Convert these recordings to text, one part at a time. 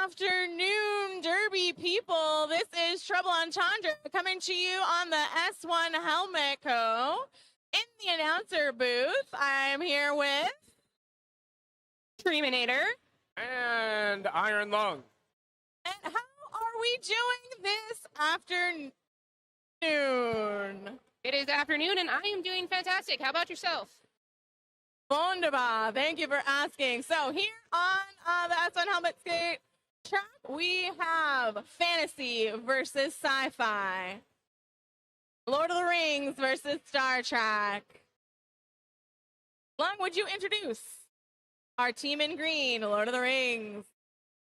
afternoon, Derby people. This is Trouble Entendre coming to you on the S1 Helmet Co. In the announcer booth, I'm here with Treminator and Iron Lung. And how are we doing this afternoon? It is afternoon, and I am doing fantastic. How about yourself? Wunderbar. Thank you for asking. So here on the S1 Helmet Skate track, we have fantasy versus sci-fi. Lord of the Rings versus Star Trek. Lung, would you introduce our team in green, Lord of the Rings?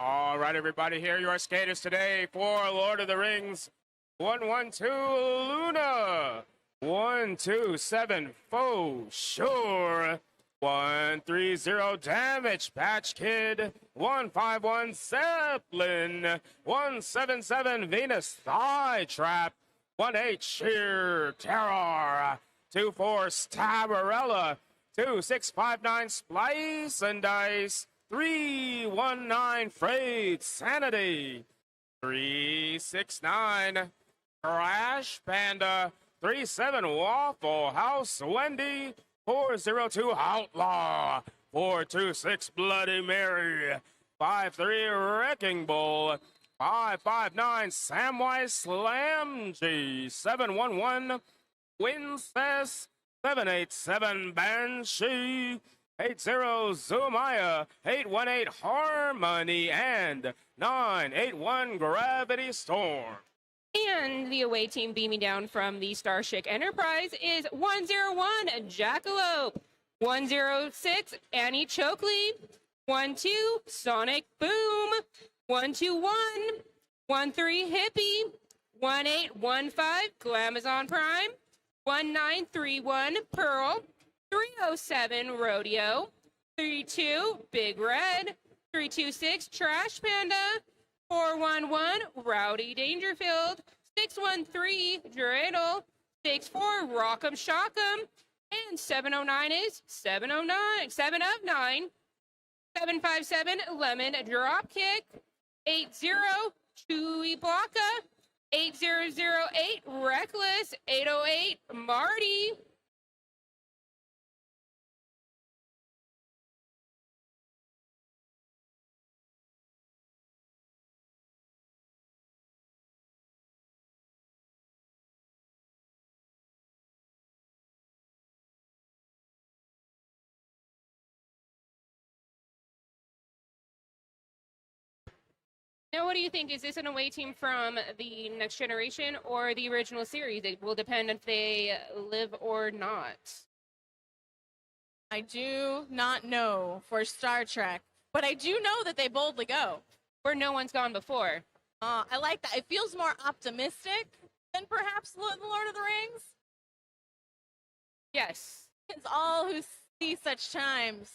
All right, everybody, here are your skaters today for Lord of the Rings. 112 Luna. 127 Faux Sure. 130 Damage Patch Kid. 151 Zeppelin. 177 Venus Thigh Trap. 18 Sheer Terror. 24 Stabarella. 2659 Splice and Dice. 319 Frayed Sanity. 369 Crash Panda. 37 Waffle House Wendy. 402 Outlaw. 426 Bloody Mary. 53 Wrecking Bull. 559 Samwise Slam G. 711 Wincess. 787 Banshee. 80 Zumaya. 818 Harmony. And 981 Gravity Storm. And the away team beaming down from the Starship Enterprise is 101 Jackalope, 106 Annie Chokley, 12 Sonic Boom, 121 13 Hippie, 1815 Glamazon Prime, 1931 Pearl, 307 Rodeo, 32 Big Red, 326 Trash Panda, 411 Rowdy Dangerfield, 613 Dreidel, 64 Rock'em Shock'em, and 709 is 709, 7 of 9, 757 Lemon Dropkick, 80 Chewy Blocka, 8008 Reckless, 808 Marty. Now, what do you think? Is this an away team from the Next Generation or the original series? It will depend if they live or not. I do not know for Star Trek, but I do know that they boldly go. Where no one's gone before. I like that. It feels more optimistic than perhaps the Lord of the Rings. Yes. It's all who see such times.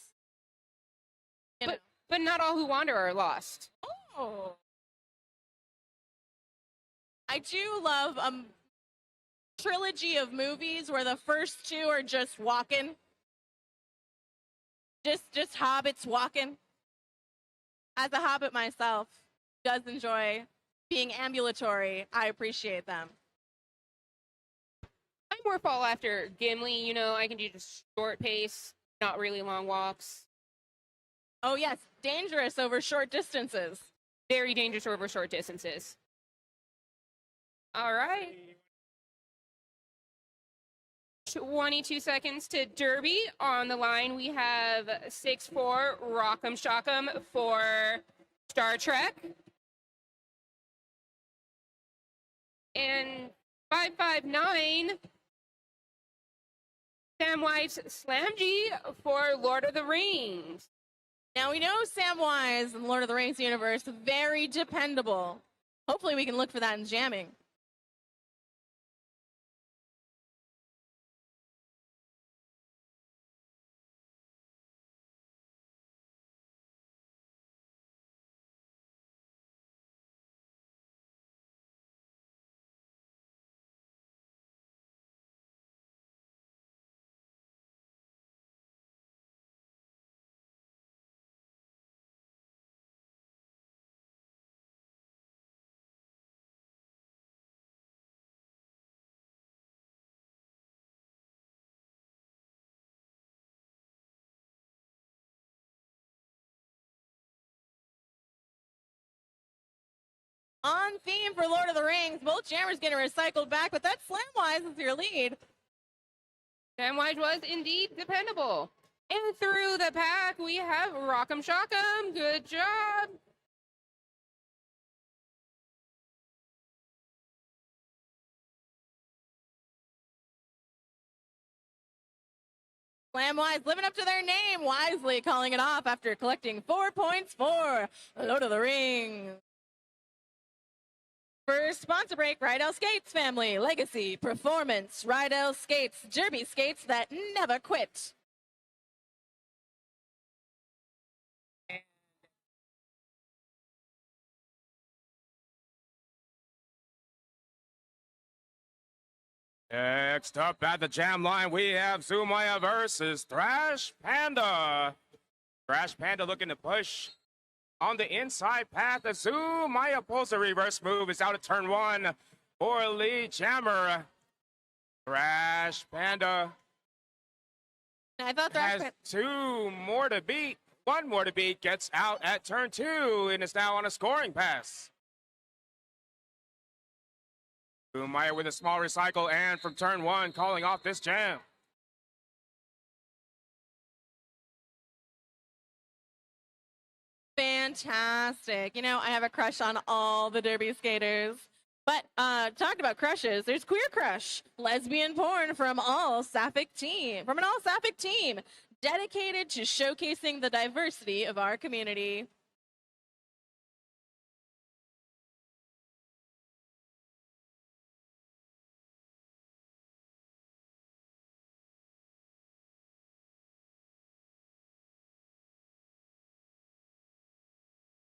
But not all who wander are lost. Oh. I do love a trilogy of movies where the first two are just walking. Just hobbits walking. As a hobbit myself, does enjoy being ambulatory. I appreciate them. I'm more fall after Gimli. You know, I can do just short pace, not really long walks. Oh, yes. Dangerous over short distances. Very dangerous over short distances. All right. 22 seconds to Derby. On the line, we have 6-4 Rock'em Shock'em for Star Trek. And 559 Samwise Slamgy for Lord of the Rings. Now, we know Samwise in the Lord of the Rings universe, very dependable. Hopefully we can look for that in jamming. On theme for Lord of the Rings, both jammers getting recycled back, but that Slamwise is your lead. Slamwise was indeed dependable. And through the pack, we have Rock'em Shock'em. Good job. Slamwise living up to their name, wisely calling it off after collecting 4 points for Lord of the Rings. First sponsor break, Rydell Skates family, legacy, performance, Rydell Skates, Derby skates that never quit. Next up at the jam line, we have Zumaya versus Thrash Panda. Thrash Panda looking to push on the inside path. The Zumaya pulls a reverse move. Is out of turn 1 for lead jammer. Thrash Panda I thought has 2 more to beat. 1 more to beat, gets out at turn 2 and is now on a scoring pass. Zumaya with a small recycle and from turn 1 calling off this jam. Fantastic. You know, I have a crush on all the Derby skaters. But talked about crushes. There's Queer Crush, lesbian porn from an all sapphic team, dedicated to showcasing the diversity of our community.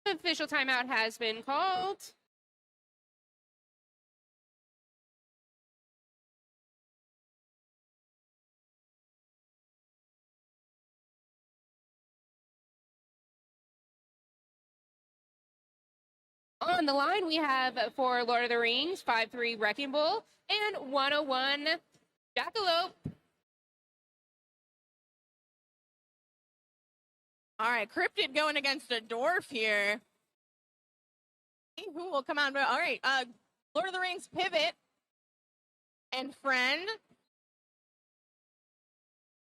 Official timeout has been called. On the line, we have for Lord of the Rings, 5-3 Wrecking Bull and 101 Jackalope. All right, Cryptid going against a dwarf here. Who will come on? All right, Lord of the Rings Pivot and Friend.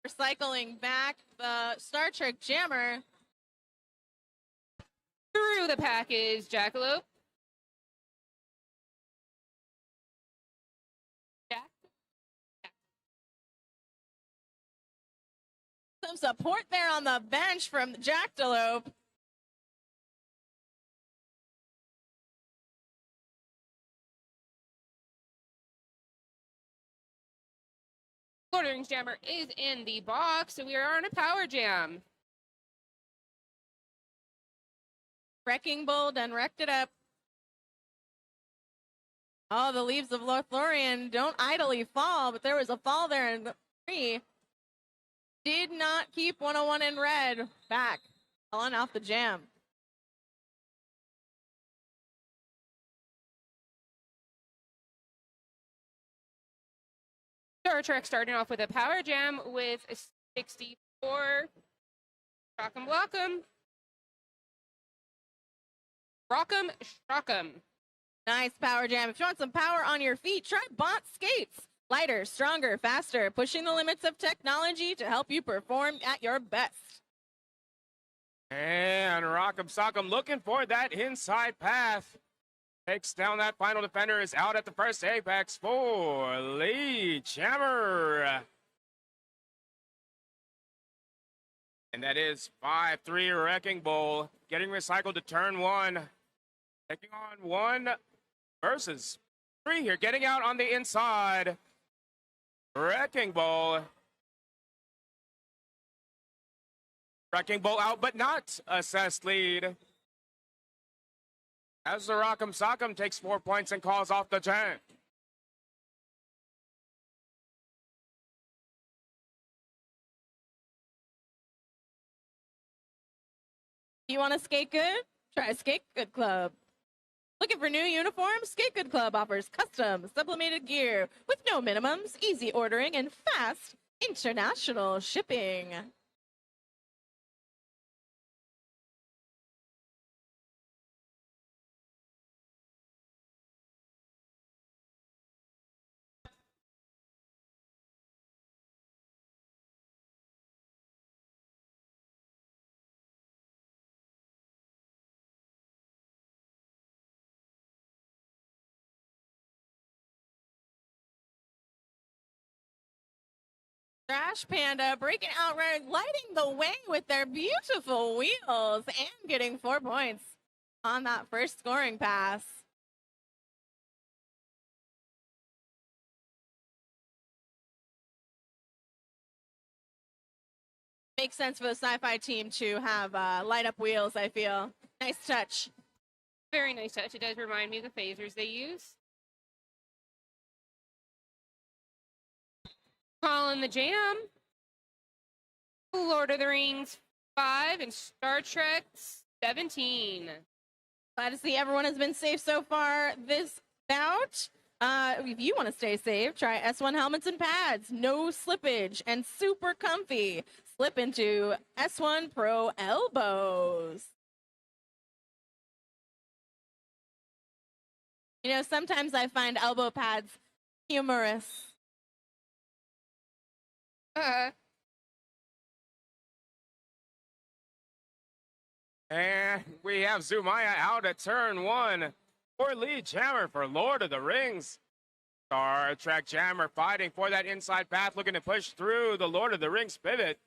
Recycling back the Star Trek Jammer. Through the pack is Jackalope. Some support there on the bench from Jackalope. Lord of the Rings Jammer is in the box, so we are on a power jam. Wrecking Bull done wrecked it up. Oh, the leaves of Lothlorien don't idly fall, but there was a fall there in the 3. Did not keep 101 in red back, falling off the jam. Star Trek starting off with a power jam with 64. Shock'em block'em. Rock'em shock'em. Nice power jam. If you want some power on your feet, try Bont Skates. Lighter, stronger, faster, pushing the limits of technology to help you perform at your best. And Rock'em Sock'em looking for that inside path. Takes down that final defender, is out at the first apex for lead jammer. And that is 5-3 Wrecking Bull, getting recycled to turn 1. Taking on 1 versus 3 here, getting out on the inside. Wrecking Bull. Wrecking Bull out, but not assessed lead. As the Rock'em Sock'em takes 4 points and calls off the jam. You want to skate good? Try Skate Good Club. Looking for new uniforms? Skate Good Club offers custom, sublimated gear with no minimums, easy ordering, and fast international shipping. Trash Panda breaking out red, lighting the way with their beautiful wheels and getting 4 points on that first scoring pass. Makes sense for the sci-fi team to have light up wheels, I feel. Nice touch. Very nice touch. It does remind me of the phasers they use. Calling the jam. Lord of the Rings 5 and Star Trek 17. Glad to see everyone has been safe so far this bout. If you want to stay safe, try S1 helmets and pads. No slippage and super comfy. Slip into S1 Pro elbows. You know, sometimes I find elbow pads humorous. And we have Zumaya out at turn 1 for lead jammer for Lord of the Rings. Star Trek jammer fighting for that inside path, looking to push through the Lord of the Rings pivot.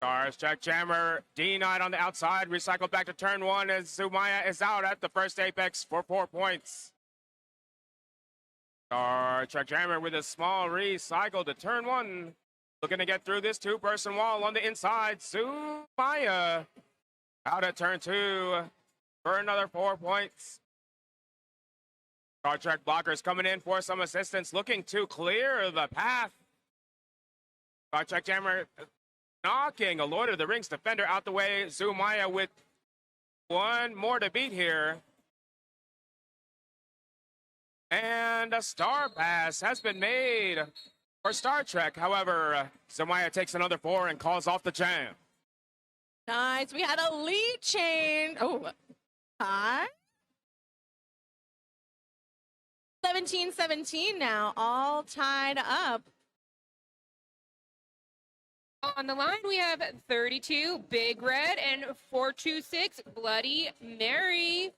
Star Trek jammer denied on the outside, recycled back to turn 1 as Zumaya is out at the first apex for 4 points. Star Trek jammer with a small recycle to turn 1. Looking to get through this 2-person wall on the inside. Zumaya out at turn 2 for another 4 points. Star Trek blockers coming in for some assistance, looking to clear the path. Star Trek jammer knocking a Lord of the Rings defender out the way. Zumaya with 1 more to beat here. And a star pass has been made for Star Trek. However, Zumaya takes another 4 and calls off the jam. Nice. We had a lead change. Oh, hi. 17-17 now, all tied up. On the line, we have 32 Big Red and 426 Bloody Mary.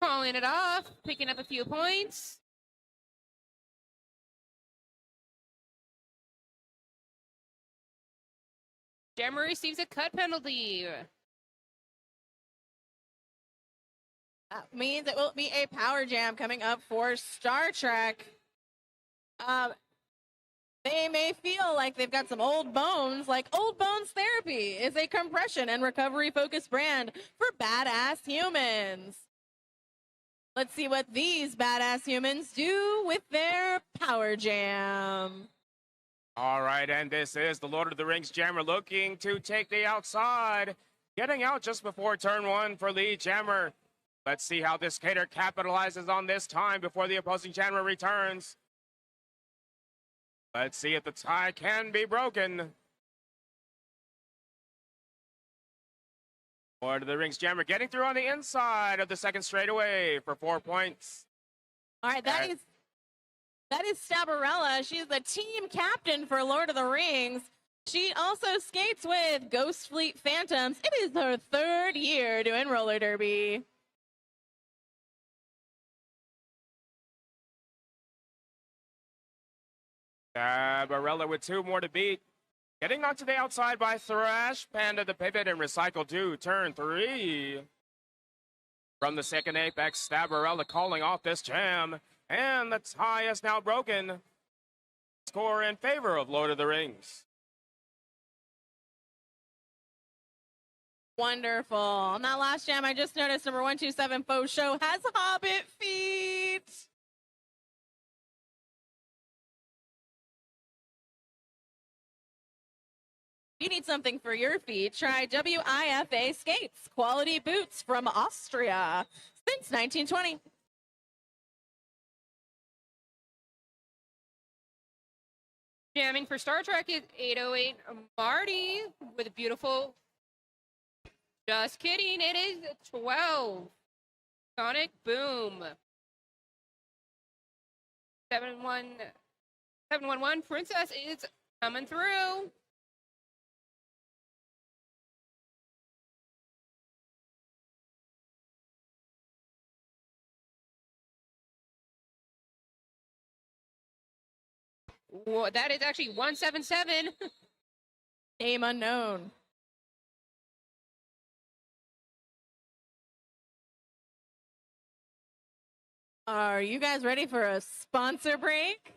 Calling it off, picking up a few points. Jammer receives a cut penalty. That means it will be a power jam coming up for Star Trek. They may feel like they've got some old bones, like Old Bones Therapy is a compression and recovery focused brand for badass humans. Let's see what these badass humans do with their power jam. All right, and this is the Lord of the Rings jammer looking to take the outside. Getting out just before turn 1 for lead jammer. Let's see how this skater capitalizes on this time before the opposing jammer returns. Let's see if the tie can be broken. Lord of the Rings jammer getting through on the inside of the second straightaway for 4 points. All right, that is Stabarella. She's the team captain for Lord of the Rings. She also skates with Ghost Fleet Phantoms. It is her 3rd year doing roller derby. Barella with 2 more to beat. Getting onto the outside by Thrash Panda, the pivot and recycle to turn 3. From the second apex, Stabarella calling off this jam. And the tie is now broken. Score in favor of Lord of the Rings. Wonderful. On that last jam, I just noticed number 127 Faux Show has Hobbit feet. If you need something for your feet, try WIFA Skates, quality boots from Austria since 1920. Jamming for Star Trek is 808 Marty with a beautiful. Just kidding. It is 12. Sonic Boom. 711 Princess is coming through. Whoa, that is actually 177. Name unknown. Are you guys ready for a sponsor break?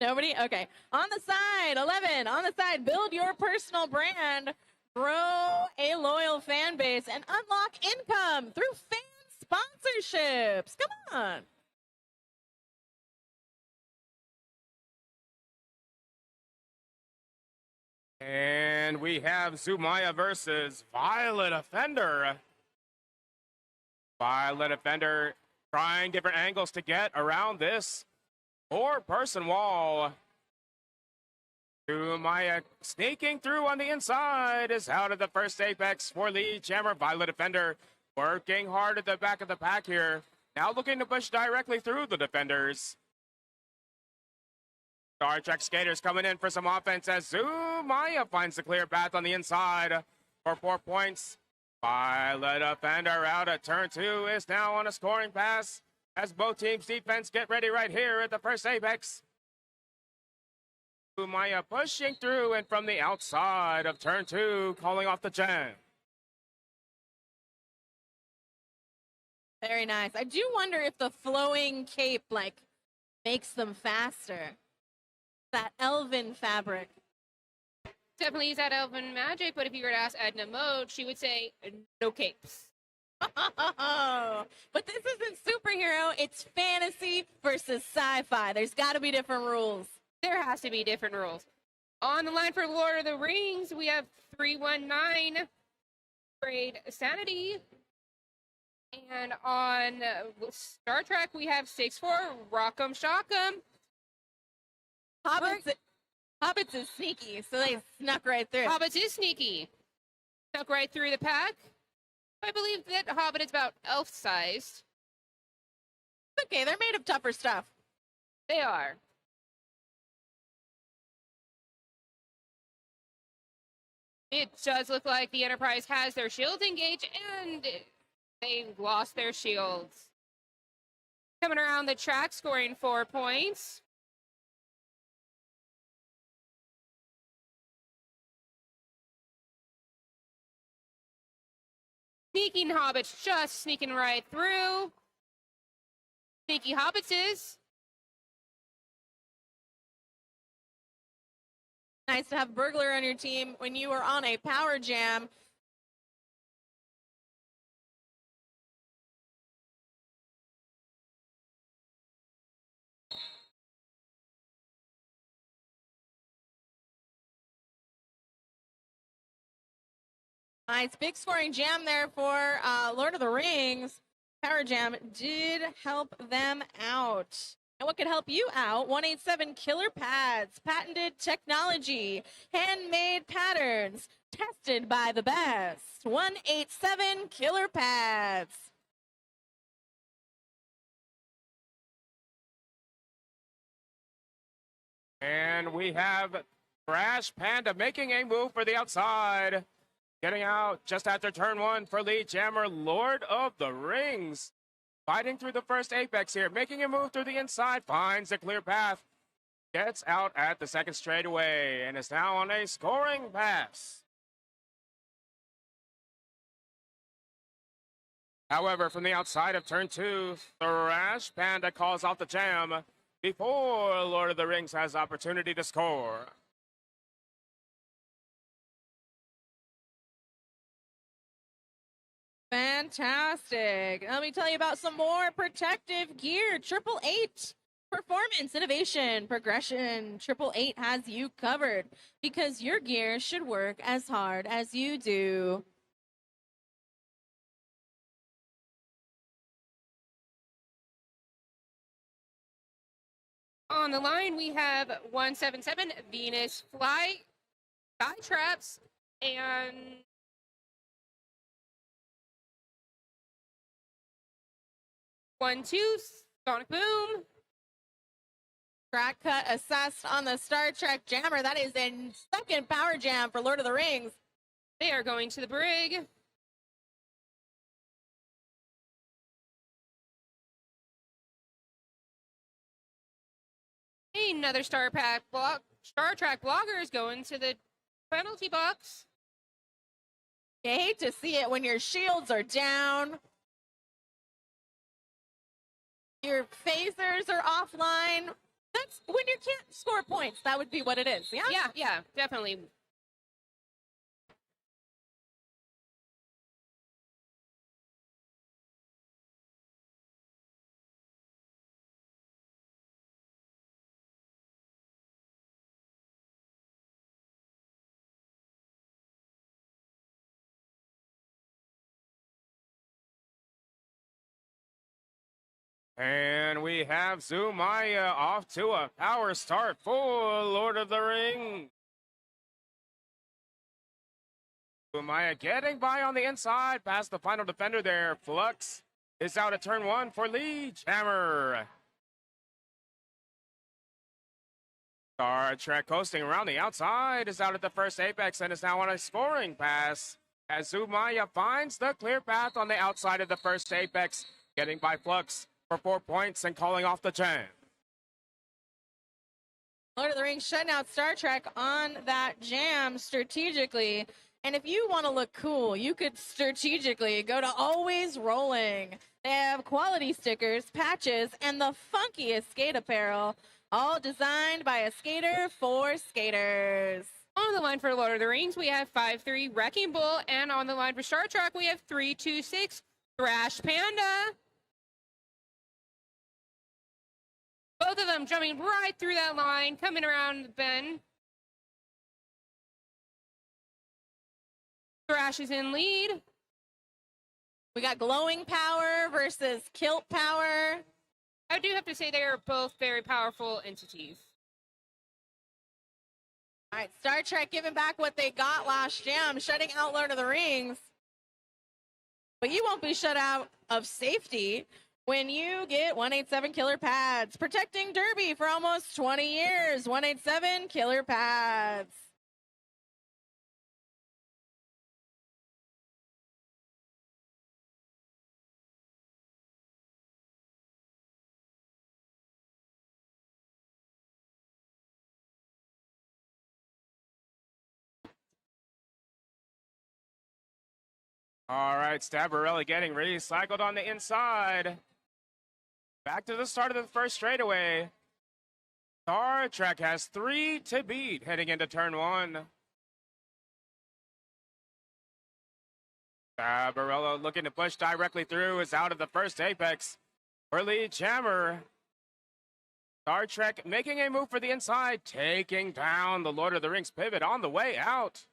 Nobody? Okay. On the side, 11. On the side, build your personal brand, grow a loyal fan base, and unlock income through fan sponsorships. Come on. And we have Zumaya versus Violet Offender. Violet Offender trying different angles to get around this four-person wall. Zumaya sneaking through on the inside is out of the first apex for lead jammer. Violet Offender working hard at the back of the pack here. Now looking to push directly through the defenders. Star Trek skaters coming in for some offense as Zumaya finds the clear path on the inside for 4 points. Violet Offender out at turn 2 is now on a scoring pass as both teams' defense get ready right here at the first apex. Zumaya pushing through and from the outside of turn 2, calling off the jam. Very nice. I do wonder if the flowing cape makes them faster. That elven fabric. Definitely is that elven magic, but if you were to ask Edna Mode, she would say no capes. But this isn't superhero, it's fantasy versus sci-fi. There's got to be different rules. There has to be different rules. On the line for Lord of the Rings, we have 319 Grade Sanity. And on Star Trek, we have 64 Rock'em Shock'em. Hobbits is sneaky, so they snuck right through. Hobbits is sneaky. Snuck right through the pack. I believe that Hobbit is about elf-sized. Okay, they're made of tougher stuff. They are. It does look like the Enterprise has their shields engaged, and they lost their shields. Coming around the track, scoring 4 points. Sneaking Hobbits, just sneaking right through. Sneaky Hobbitses. Nice to have Burglar on your team when you are on a power jam. Nice big scoring jam there for Lord of the Rings. Power Jam did help them out. And what could help you out? 187 Killer Pads, patented technology, handmade patterns, tested by the best. 187 Killer Pads. And we have Crash Panda making a move for the outside. Getting out just after turn 1 for lead jammer Lord of the Rings. Fighting through the first apex here, making a move through the inside, finds a clear path. Gets out at the second straightaway and is now on a scoring pass. However, from the outside of turn 2, Thrash Panda calls off the jam before Lord of the Rings has opportunity to score. Fantastic. Let me tell you about some more protective gear. 888 performance, innovation, progression. 888 has you covered because your gear should work as hard as you do. On the line, we have 177 Venus Fly Sky Traps and 12 Sonic Boom. Track cut assessed on the Star Trek Jammer. That is a second power jam for Lord of the Rings. They are going to the brig. Another Star Trek blogger is going to the penalty box. You hate to see it when your shields are down. Your phasers are offline. That's when you can't score points. That would be what it is. Yeah? Yeah, definitely. And we have Zumaya off to a power start for Lord of the Rings. Zumaya getting by on the inside, past the final defender there. Flux is out at turn 1 for lead Jammer. Star Trek coasting around the outside is out at the first apex and is now on a scoring pass as Zumaya finds the clear path on the outside of the first apex, getting by Flux for 4 points and calling off the jam. Lord of the Rings shutting out Star Trek on that jam strategically. And if you want to look cool, you could strategically go to Always Rolling. They have quality stickers, patches, and the funkiest skate apparel, all designed by a skater for skaters. On the line for Lord of the Rings, we have 5-3 Wrecking Bull, and on the line for Star Trek, we have 3-2-6 Thrash Panda. Both of them jumping right through that line, coming around the bend. Thrash is in lead. We got Glowing Power versus Kilt Power. I do have to say they are both very powerful entities. All right, Star Trek giving back what they got last jam, shutting out Lord of the Rings. But you won't be shut out of safety when you get 187 Killer Pads, protecting Derby for almost 20 years. 187 Killer Pads. All right, Stabarelli getting recycled on the inside. Back to the start of the first straightaway. Star Trek has 3 to beat heading into turn 1. Stabarello looking to push directly through is out of the first apex for lead Jammer. Star Trek making a move for the inside, taking down the Lord of the Rings pivot on the way out.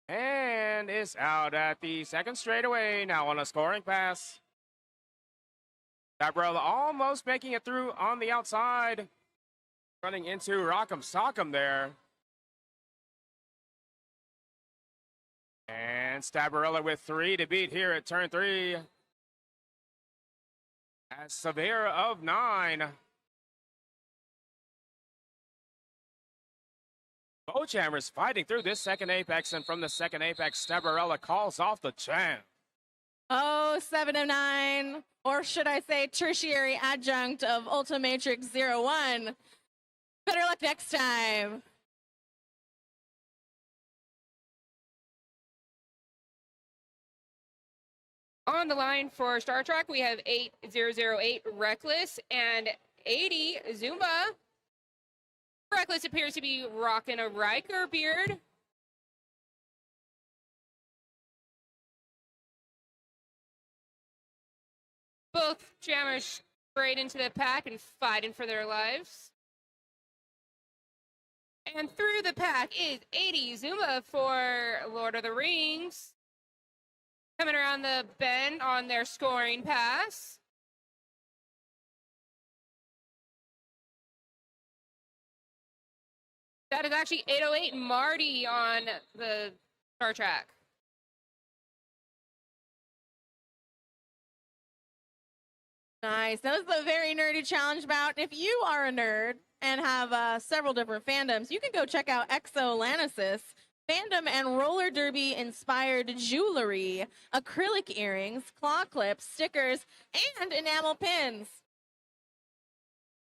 And is out at the second straightaway, now on a scoring pass. Stabarello almost making it through on the outside. Running into Rock'em Sock'em there. And Stabarello with 3 to beat here at turn 3. As Severe of 9. Both jammers fighting through this second apex, and from the second apex, Stabarello calls off the jam. Oh, 7 of 9, or should I say tertiary adjunct of Ultimatrix 01. Better luck next time. On the line for Star Trek, we have 8008 Reckless and 80 Zumba. Reckless appears to be rocking a Riker beard. Both jammers straight into the pack and fighting for their lives. And through the pack is 80 Zuma for Lord of the Rings. Coming around the bend on their scoring pass. That is actually 808 Marty on the Star Track. Nice. That was a very nerdy challenge bout. If you are a nerd and have several different fandoms, you can go check out Exo Lanasis. Fandom and roller derby inspired jewelry, acrylic earrings, claw clips, stickers, and enamel pins.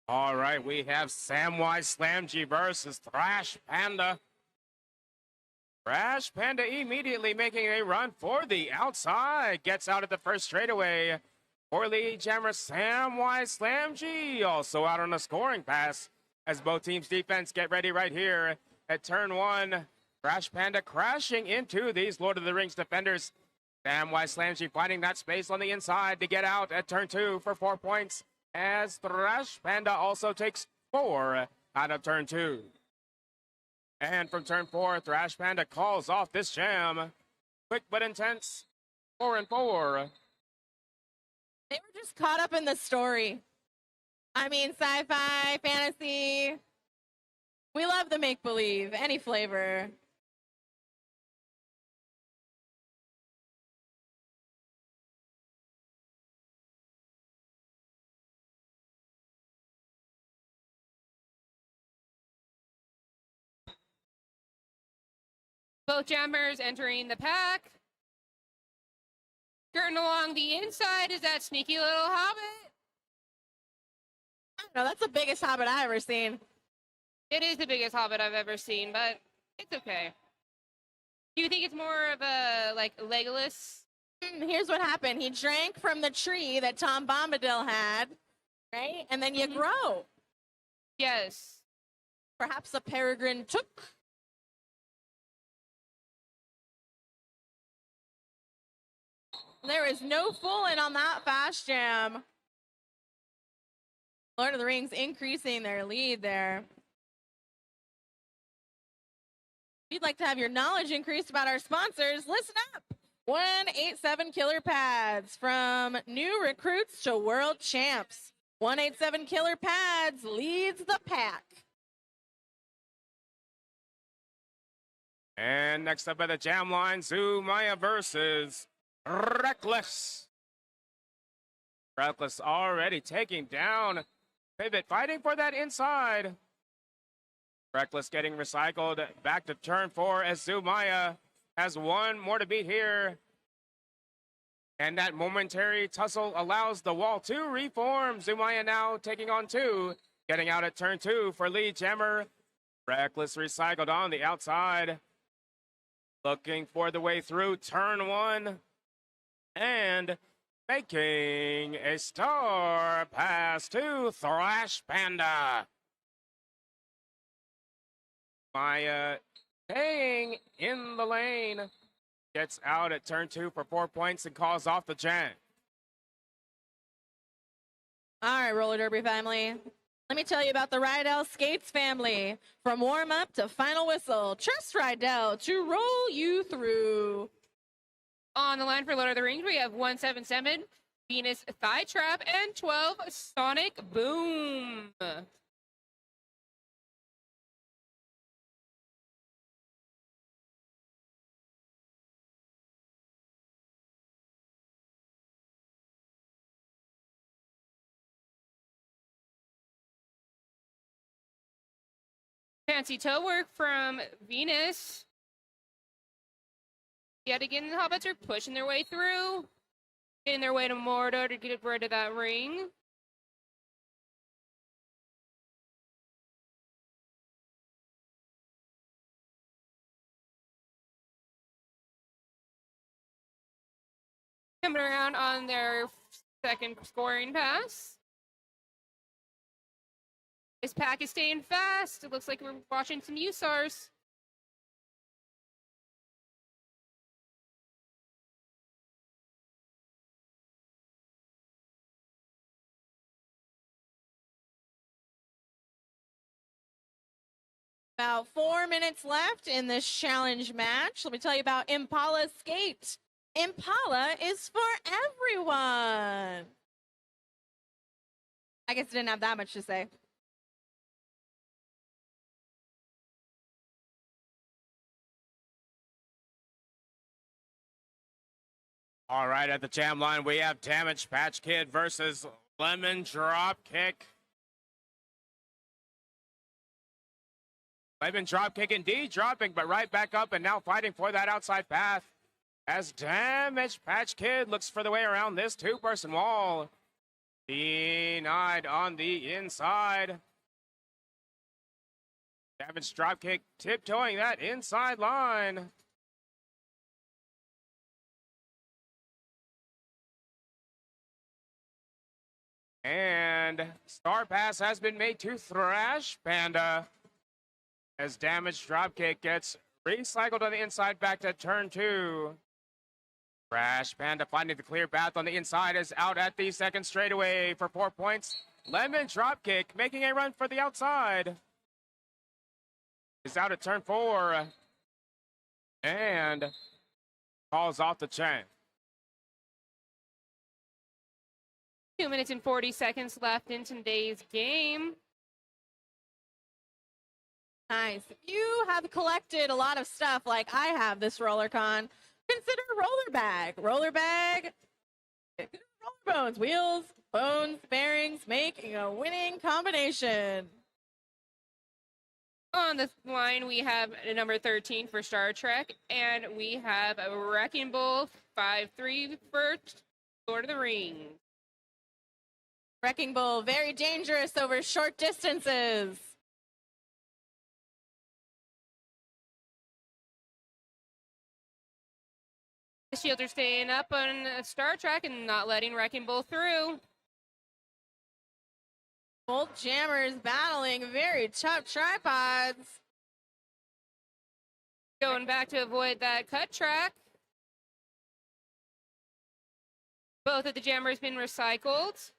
All right, we have Samwise Slam G versus Thrash Panda. Thrash Panda immediately making a run for the outside. Gets out at the first straightaway. For lead jammer Samwise Slam G also out on a scoring pass as both teams' defense get ready right here at turn one. Thrash Panda crashing into these Lord of the Rings defenders. Samwise Slam G finding that space on the inside to get out at turn two for 4 points as Thrash Panda also takes 4 out of turn two. And from turn 4, Thrash Panda calls off this jam. Quick but intense, 4 and 4. They were just caught up in the story. I mean, sci-fi, fantasy. We love the make-believe, any flavor. Both jammers entering the pack. Skirting along the inside is that sneaky little hobbit. No, that's the biggest hobbit I've ever seen. It is the biggest hobbit I've ever seen, but it's okay. Do you think it's more of a, like, Legolas? Here's what happened. He drank from the tree that Tom Bombadil had, right? And then you grow. Yes. Perhaps a peregrine took. There is no fooling on that fast jam. Lord of the Rings increasing their lead there. If you'd like to have your knowledge increased about our sponsors, listen up. 187 Killer Pads, from new recruits to world champs. 187 Killer Pads leads the pack. And next up at the jam line, Zumaya versus Reckless. Reckless already taking down Pivot, fighting for that inside. Reckless getting recycled back to turn 4 as Zumaya has 1 more to beat here. And that momentary tussle allows the wall to reform. Zumaya now taking on 2, getting out at turn 2 for lead jammer. Reckless recycled on the outside. Looking for the way through turn 1. And making a star pass to Thrash Panda. Maya staying in the lane. Gets out at turn 2 for 4 points and calls off the jam. All right, roller derby family. Let me tell you about the Rydell Skates family. From warm-up to final whistle, trust Rydell to roll you through. On the line for Lord of the Rings, we have 177, Venus Thigh Trap, and 12, Sonic Boom. Fancy toe work from Venus. Yet again, the Hobbits are pushing their way through, getting their way to Mordor to get rid of that ring. Coming around on their second scoring pass. This pack is staying fast. It looks like we're watching some USARs. About 4 minutes left in this challenge match. Let me tell you about Impala Skate. Impala is for everyone. I guess I didn't have that much to say. All right, at the jam line, we have Damage Patch Kid versus Lemon Drop Kick. Lemon Drop Kick indeed dropping, but right back up and now fighting for that outside path. As Damage Patch Kid looks for the way around this two-person wall. Denied on the inside. Damage Drop Kick tiptoeing that inside line. And Star Pass has been made to Thrash Panda as Damage Dropkick gets recycled on the inside back to turn 2. Thrash Panda finding the clear path on the inside is out at the second straightaway for 4 points. Lemon Dropkick making a run for the outside. Is out at turn 4 and calls off the chain. 2 minutes and 40 seconds left in today's game. Nice. You have collected a lot of stuff like I have this RollerCon. Consider roller bag, roller bones, wheels, bones, bearings, making a winning combination. On the line, we have number 13 for Star Trek, and we have a Wrecking Bull 5-3 for Lord of the Rings. Wrecking Bull, very dangerous over short distances. The shields are staying up on Star Trek and not letting Wrecking Bull through. Both jammers battling very tough tripods. Going back to avoid that cut track. Both of the jammers been recycled.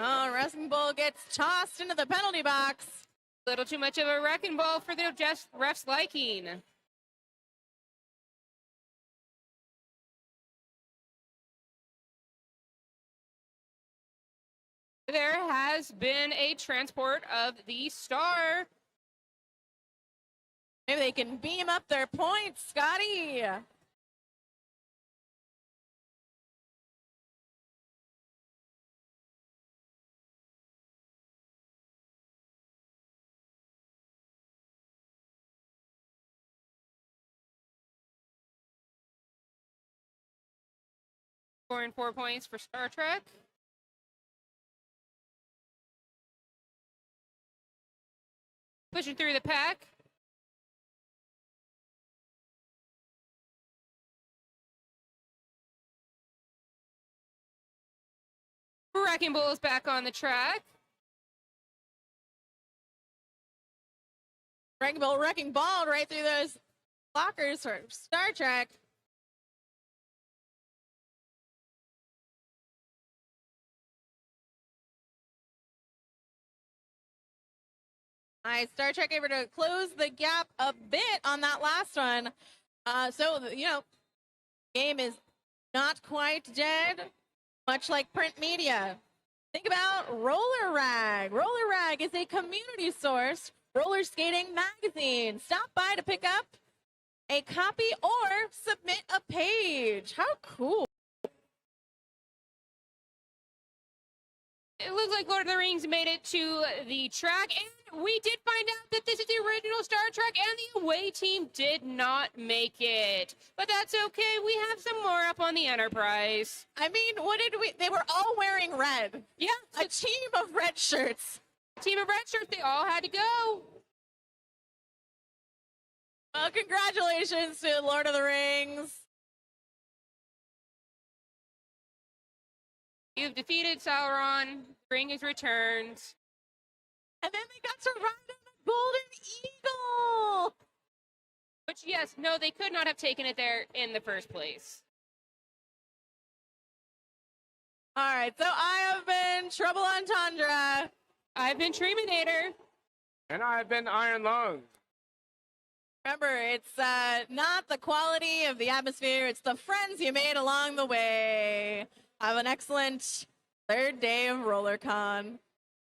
Oh, Wrecking Bull gets tossed into the penalty box. A little too much of a Wrecking Ball for the ref's liking. There has been a transport of the star. Maybe they can beam up their points, Scotty. Scoring 4 points for Star Trek. Pushing through the pack. Wrecking Bull is back on the track. Wrecking Bull wrecking ball right through those blockers for Star Trek. Nice. Star Trek able to close the gap a bit on that last one. Game is not quite dead, much like print media. Think about Roller Rag. Roller Rag is a community source roller skating magazine. Stop by to pick up a copy or submit a page. How cool. It looks like Lord of the Rings made it to the track, and we did find out that this is the original Star Trek, and the away team did not make it. But that's okay. We have some more up on the Enterprise. I mean, they were all wearing red. Yeah. A team of red shirts. Team of red shirts, they all had to go. Well, congratulations to Lord of the Rings. You've defeated Sauron. Ring is returned. And then they got to ride on the Golden Eagle. Which, yes, no, they could not have taken it there in the first place. All right, so I have been Trouble on Tundra. I've been Treeminator. And I've been Iron Lung. Remember, it's not the quality of the atmosphere, it's the friends you made along the way. Have an excellent third day of RollerCon.